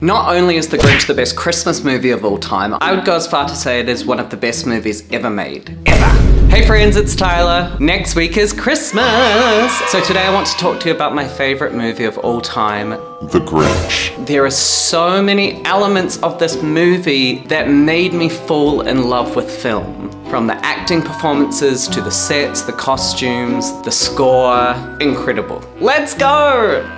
Not only is The Grinch the best Christmas movie of all time, I would go as far to say it is one of the best movies ever made. Ever! Hey friends, it's Tyler. Next week is Christmas! So today I want to talk to you about my favorite movie of all time, The Grinch. There are so many elements of this movie that made me fall in love with film. From the acting performances to the sets, the costumes, the score. Incredible. Let's go!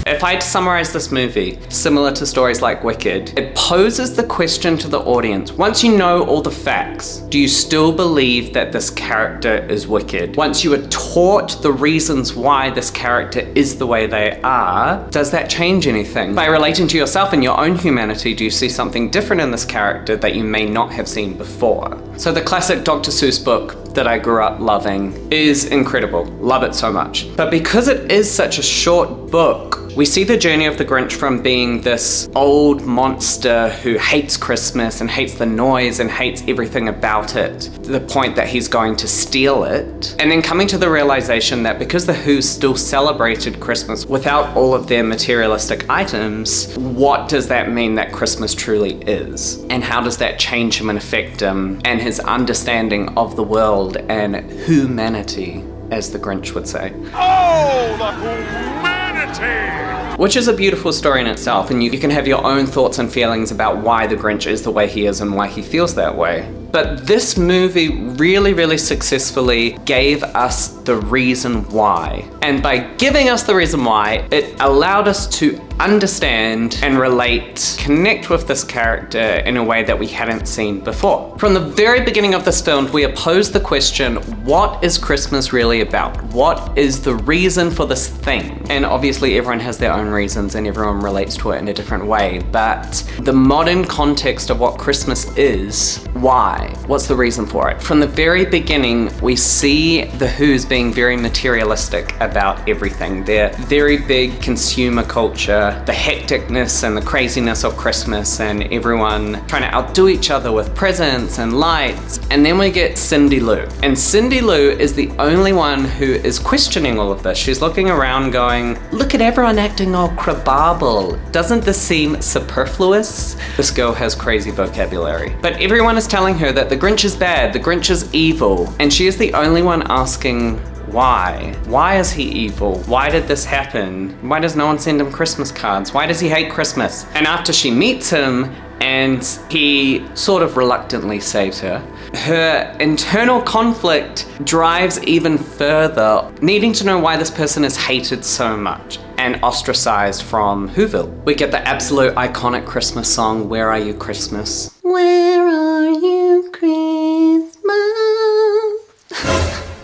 If I had to summarize this movie, similar to stories like Wicked, it poses the question to the audience. Once you know all the facts, do you still believe that this character is wicked? Once you are taught the reasons why this character is the way they are, does that change anything? By relating to yourself and your own humanity, do you see something different in this character that you may not have seen before? So the classic Dr. Seuss book that I grew up loving is incredible. Love it so much. But because it is such a short book, we see the journey of the Grinch from being this old monster who hates Christmas and hates the noise and hates everything about it, to the point that he's going to steal it, and then coming to the realization that because the Who still celebrated Christmas without all of their materialistic items, what does that mean that Christmas truly is? And how does that change him and affect him and his understanding of the world and humanity, as the Grinch would say. Oh, the humanity! Which is a beautiful story in itself, and you can have your own thoughts and feelings about why the Grinch is the way he is and why he feels that way. But this movie really successfully gave us the reason why. And by giving us the reason why, it allowed us to understand and relate, connect with this character in a way that we hadn't seen before. From the very beginning of this film, we are posed the question, what is Christmas really about? What is the reason for this thing? And obviously everyone has their own reasons and everyone relates to it in a different way, but the modern context of what Christmas is, why? What's the reason for it? From the very beginning, we see the Who's being very materialistic about everything. They're very big consumer culture, the hecticness and the craziness of Christmas and everyone trying to outdo each other with presents and lights. And then we get Cindy Lou. And Cindy Lou is the only one who is questioning all of this. She's looking around going, look at everyone acting all crabable. Doesn't this seem superfluous? This girl has crazy vocabulary. But everyone is telling her that the Grinch is bad, the Grinch is evil, and she is the only one asking why? Why is he evil? Why did this happen? Why does no one send him Christmas cards? Why does he hate Christmas? And after she meets him and he sort of reluctantly saves her, her internal conflict drives even further, needing to know why this person is hated so much and ostracized from Whoville. We get the absolute iconic Christmas song, Where Are You Christmas? Where are you Christmas?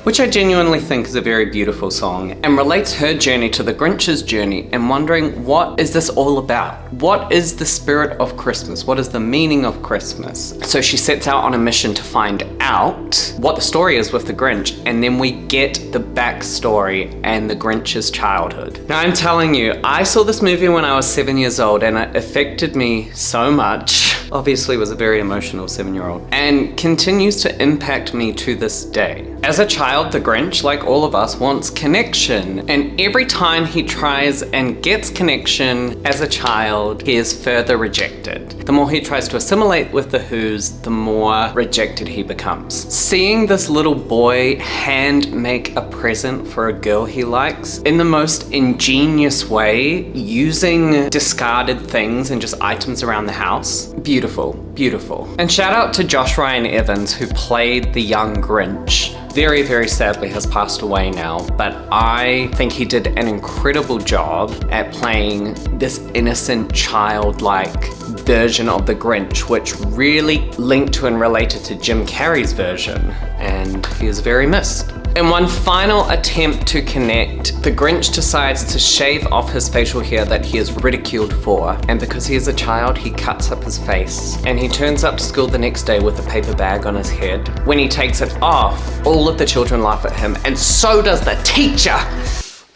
Which I genuinely think is a very beautiful song and relates her journey to the Grinch's journey and wondering, what is this all about? What is the spirit of Christmas? What is the meaning of Christmas? So she sets out on a mission to find out what the story is with the Grinch, and then we get the backstory and the Grinch's childhood. Now I'm telling you, I saw this movie when I was 7 years old and it affected me so much. Obviously was a very emotional 7-year-old and continues to impact me to this day. As a child, the Grinch, like all of us, wants connection, and every time he tries and gets connection as a child, he is further rejected. The more he tries to assimilate with the Who's, the more rejected he becomes. Seeing this little boy hand make a present for a girl he likes in the most ingenious way, using discarded things and just items around the house, beautiful, beautiful. And shout out to Josh Ryan Evans, who played the young Grinch. Very sadly has passed away now, but I think he did an incredible job at playing this innocent, childlike version of the Grinch, which really linked to and related to Jim Carrey's version, and he is very missed. In one final attempt to connect, the Grinch decides to shave off his facial hair that he is ridiculed for, and because he is a child, he cuts up his face, and he turns up to school the next day with a paper bag on his head. When he takes it off, all of the children laugh at him, and so does the teacher!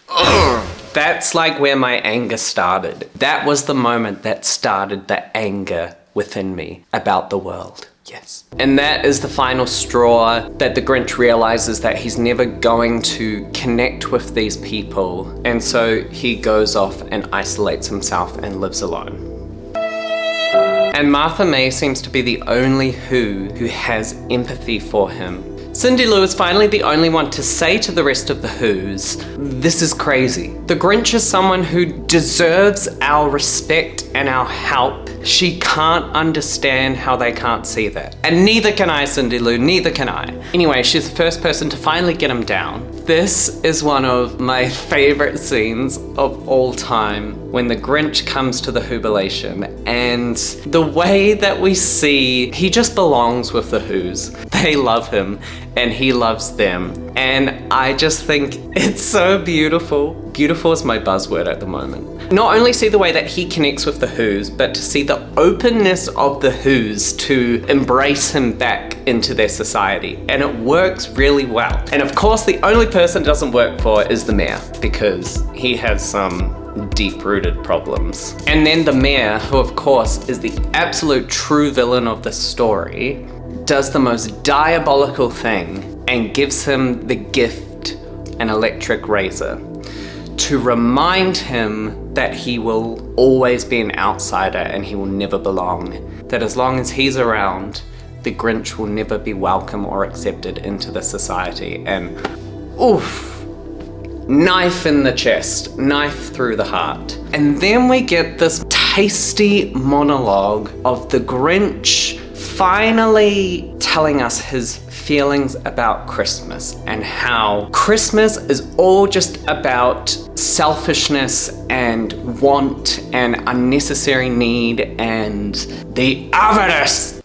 Ugh. That's like where my anger started. That was the moment that started the anger within me about the world. Yes. And that is the final straw that the Grinch realizes that he's never going to connect with these people. And so he goes off and isolates himself and lives alone. And Martha May seems to be the only who has empathy for him. Cindy Lou is finally the only one to say to the rest of the Who's, this is crazy. The Grinch is someone who deserves our respect and our help. She can't understand how they can't see that. And neither can I, Cindy Lou, neither can I. Anyway, she's the first person to finally get him down. This is one of my favorite scenes of all time, when the Grinch comes to the Whobilation, and the way that we see he just belongs with the Who's. They love him and he loves them. And I just think it's so beautiful. Beautiful is my buzzword at the moment. Not only see the way that he connects with the Who's, but to see the openness of the Who's to embrace him back into their society. And it works really well. And of course, the only person it doesn't work for is the mayor, because he has some deep-rooted problems. And then the mayor, who of course is the absolute true villain of the story, does the most diabolical thing and gives him the gift, an electric razor, to remind him that he will always be an outsider and he will never belong. That as long as he's around, the Grinch will never be welcome or accepted into the society. And oof, knife in the chest, knife through the heart. And then we get this tasty monologue of the Grinch finally telling us his feelings about Christmas and how Christmas is all just about selfishness and want and unnecessary need, and the avarice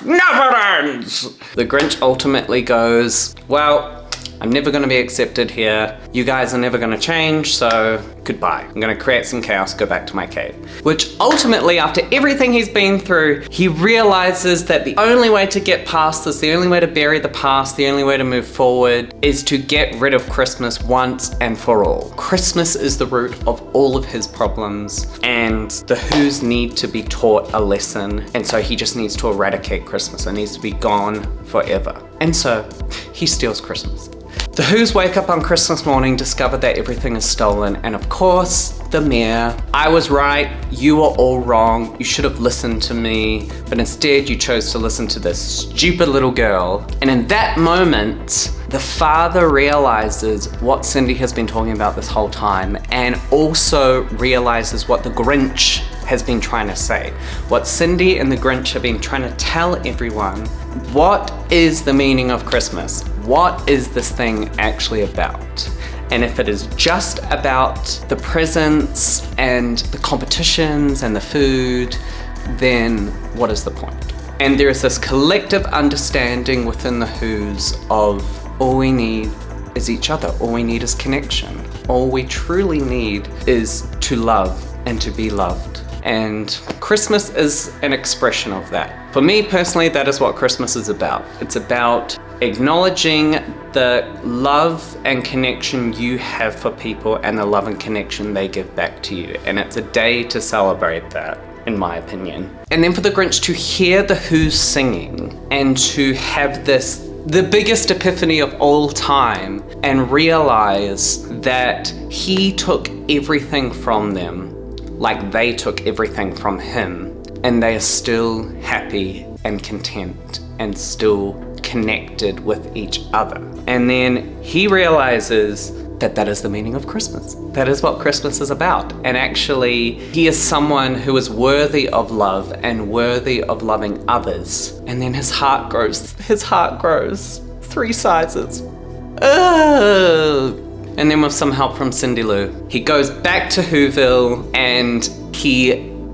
never ends. The Grinch ultimately goes, well, I'm never gonna be accepted here. You guys are never gonna change, so goodbye. I'm gonna create some chaos, go back to my cave. Which ultimately, after everything he's been through, he realizes that the only way to get past this, the only way to bury the past, the only way to move forward is to get rid of Christmas once and for all. Christmas is the root of all of his problems, and the Who's need to be taught a lesson, and so he just needs to eradicate Christmas. It needs to be gone forever. And so, he steals Christmas. The Who's wake up on Christmas morning, discover that everything is stolen, and of course, the mayor. I was right, you were all wrong, you should have listened to me, but instead you chose to listen to this stupid little girl. And in that moment, the father realizes what Cindy has been talking about this whole time, and also realizes what the Grinch has been trying to say. What Cindy and the Grinch have been trying to tell everyone. What is the meaning of Christmas? What is this thing actually about? And if it is just about the presents and the competitions and the food, then what is the point? And there is this collective understanding within the Who's of all we need is each other. All we need is connection. All we truly need is to love and to be loved. And Christmas is an expression of that. For me personally, that is what Christmas is about. It's about acknowledging the love and connection you have for people and the love and connection they give back to you. And it's a day to celebrate that, in my opinion. And then for the Grinch to hear the Who's singing and to have this, the biggest epiphany of all time, and realize that he took everything from them like they took everything from him, and they are still happy and content and still connected with each other. And then he realizes that that is the meaning of Christmas. That is what Christmas is about. And actually, he is someone who is worthy of love and worthy of loving others. And then his heart grows 3 sizes. Ugh. And then with some help from Cindy Lou, he goes back to Whoville and he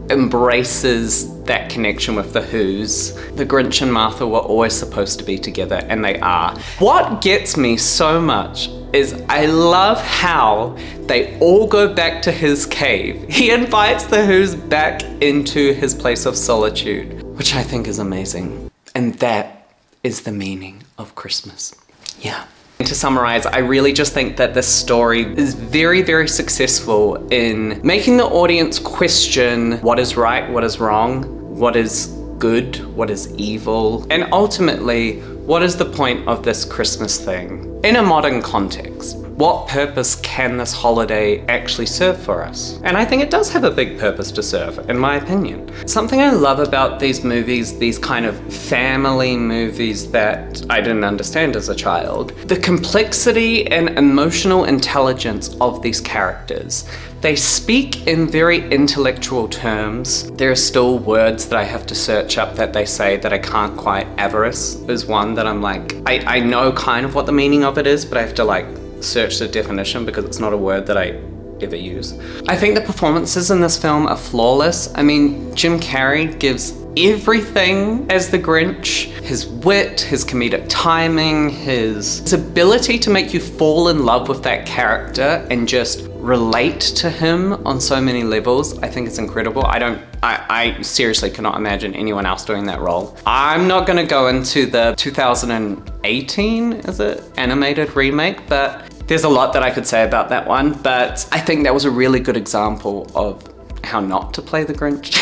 embraces that connection with the Who's. The Grinch and Martha were always supposed to be together, and they are. What gets me so much is I love how they all go back to his cave. He invites the Who's back into his place of solitude, which I think is amazing. And that is the meaning of Christmas. Yeah. To summarize, I really just think that this story is very, very successful in making the audience question what is right, what is wrong, what is good, what is evil, and ultimately, what is the point of this Christmas thing? In a modern context, what purpose can this holiday actually serve for us? And I think it does have a big purpose to serve, in my opinion. Something I love about these movies, these kind of family movies that I didn't understand as a child, the complexity and emotional intelligence of these characters. They speak in very intellectual terms. There are still words that I have to search up that they say that I can't quite. Avarice is one that I'm like, I know kind of what the meaning of it is, but I have to like search the definition because it's not a word that I ever use. I think the performances in this film are flawless. I mean, Jim Carrey gives everything as the Grinch. His wit, his comedic timing, his ability to make you fall in love with that character and just relate to him on so many levels, I think it's incredible. I seriously cannot imagine anyone else doing that role. I'm not gonna go into the 2018, is it, animated remake, but there's a lot that I could say about that one, but I think that was a really good example of how not to play the Grinch.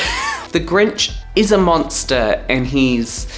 The Grinch is a monster and he's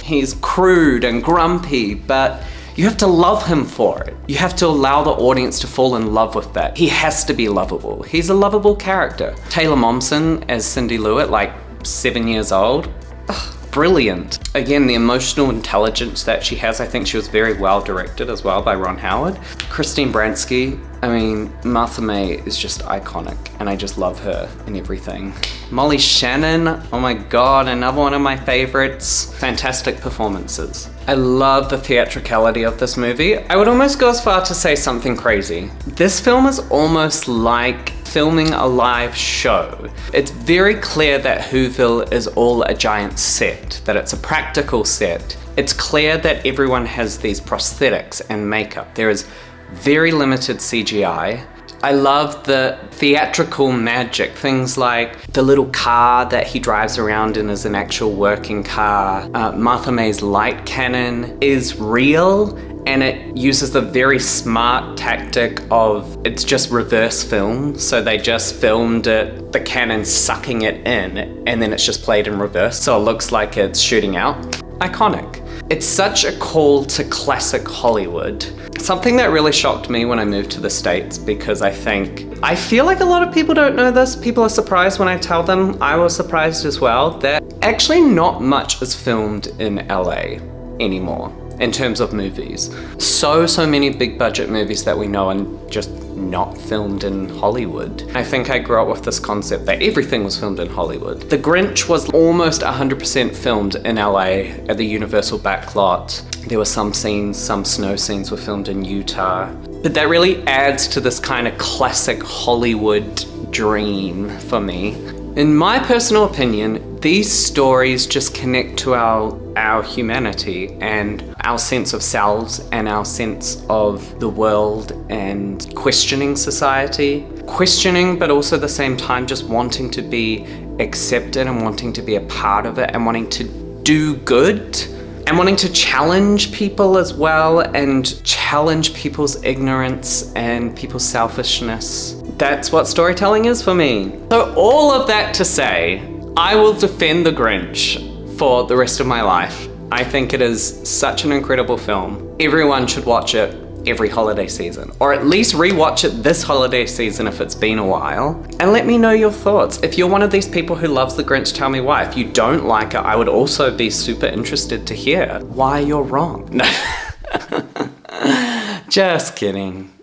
crude and grumpy, but you have to love him for it. You have to allow the audience to fall in love with that. He has to be lovable. He's a lovable character. Taylor Momsen as Cindy Lou at like 7 years old. Ugh, brilliant. Again, the emotional intelligence that she has, I think she was very well directed as well by Ron Howard. Christine Baranski, I mean, Martha May is just iconic and I just love her in everything. Molly Shannon, oh my God, another one of my favorites. Fantastic performances. I love the theatricality of this movie. I would almost go as far to say something crazy. This film is almost like filming a live show. It's very clear that Whoville is all a giant set, that it's a practical set. It's clear that everyone has these prosthetics and makeup. There is very limited CGI. I love the theatrical magic, things like the little car that he drives around in is an actual working car. Martha May's light cannon is real and it uses the very smart tactic of it's just reverse film. So they just filmed it, the cannon sucking it in, and then it's just played in reverse. So it looks like it's shooting out. Iconic. It's such a call to classic Hollywood. Something that really shocked me when I moved to the States because I feel like a lot of people don't know this. People are surprised when I tell them. I was surprised as well that actually not much is filmed in LA anymore in terms of movies. So many big budget movies that we know and just not filmed in Hollywood. I think I grew up with this concept that everything was filmed in Hollywood. The Grinch was almost 100% filmed in LA at the Universal backlot. There were some scenes, some snow scenes were filmed in Utah. But that really adds to this kind of classic Hollywood dream for me. In my personal opinion, these stories just connect to our humanity and our sense of selves and our sense of the world and questioning society. Questioning, but also at the same time just wanting to be accepted and wanting to be a part of it and wanting to do good and wanting to challenge people as well and challenge people's ignorance and people's selfishness. That's what storytelling is for me. So all of that to say, I will defend The Grinch for the rest of my life. I think it is such an incredible film. Everyone should watch it every holiday season, or at least rewatch it this holiday season if it's been a while. And let me know your thoughts. If you're one of these people who loves The Grinch, tell me why. If you don't like it, I would also be super interested to hear why you're wrong. No. Just kidding.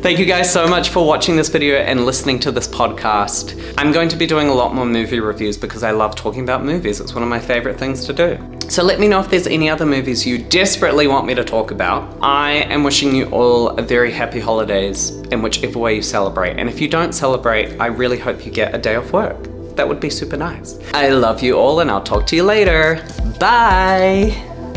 Thank you guys so much for watching this video and listening to this podcast. I'm going to be doing a lot more movie reviews because I love talking about movies. It's one of my favorite things to do. So let me know if there's any other movies you desperately want me to talk about. I am wishing you all a very happy holidays in whichever way you celebrate. And if you don't celebrate, I really hope you get a day off work. That would be super nice. I love you all and I'll talk to you later. Bye.